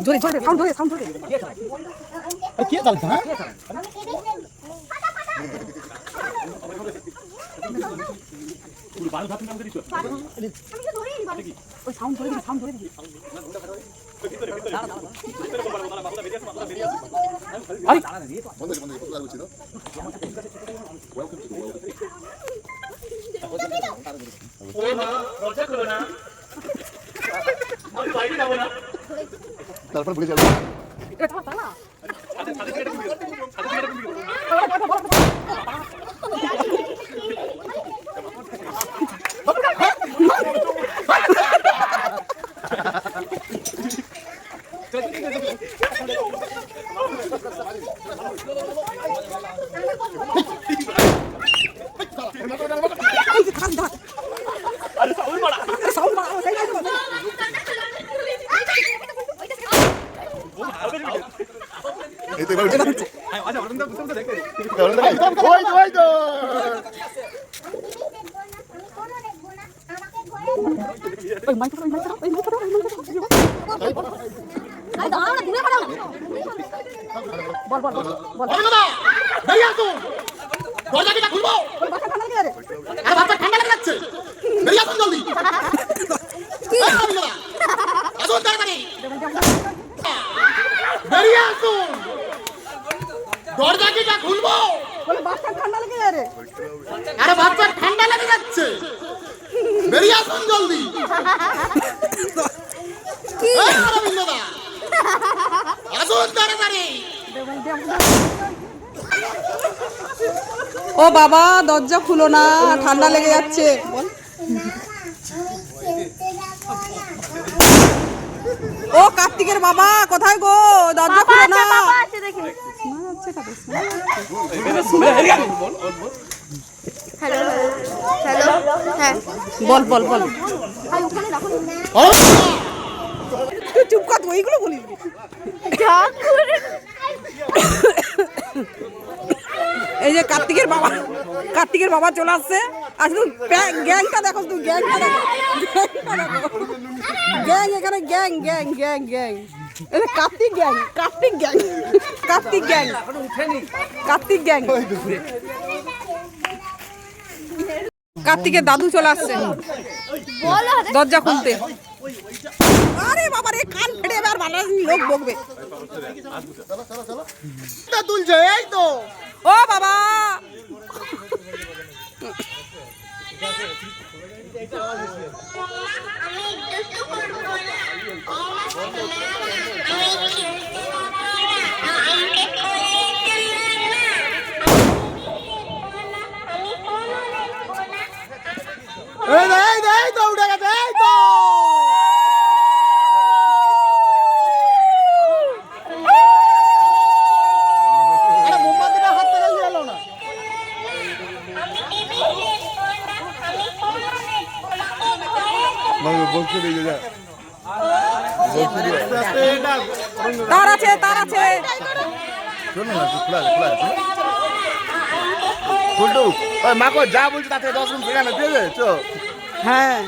জোরে জোরে সাউন্ড ধরে সাউন্ড ধরে কি চালছে হ্যাঁ ওই সাউন্ড ধরে দিবি সাউন্ড ধরে দিবি তারপর বুঝে যাবে দরজাটা খুলবো বাচ্চা ঠান্ডা লেগে যাবে আরে বাচ্চা ঠান্ডা লেগে যাচ্ছে বেরিয়ে আসুন জলদি কি রবীন্দ্রদা আসুন তাড়াতাড়ি ও বাবা দরজা খুলো না ঠান্ডা লেগে যাচ্ছে ও কার্তিকের বাবা কোথায় গো দরজা খুলো না বাবা আছে দেখি হ্যালো হ্যালো হ্যাঁ বল বল বল ভাই ওখানে রাখো চুপ কর তুই এইগুলো বলিস এই যে কার্তিকের বাবা চলে আসছে আর শুধু গ্যাংটা দেখো তুই গ্যাংটা দেখো গ্যাং এখানে গ্যাং গ্যাং গ্যাং গ্যাং এই Kartik gang Kartik gang Kartik gang Kartik gang কার্তিকের দাদু চলে আসছে দরজা খুলতে আরে বাবা রে কান ফেটে এবার বানাস লোক বকবে তুলছে এই তো ও বাবা এই তো উঠে গেছে এই তো তার আছে তার আছে মাকে যা বলছি তাতে 10 মিনিট সেখানে দিয়ে দে চো হ্যাঁ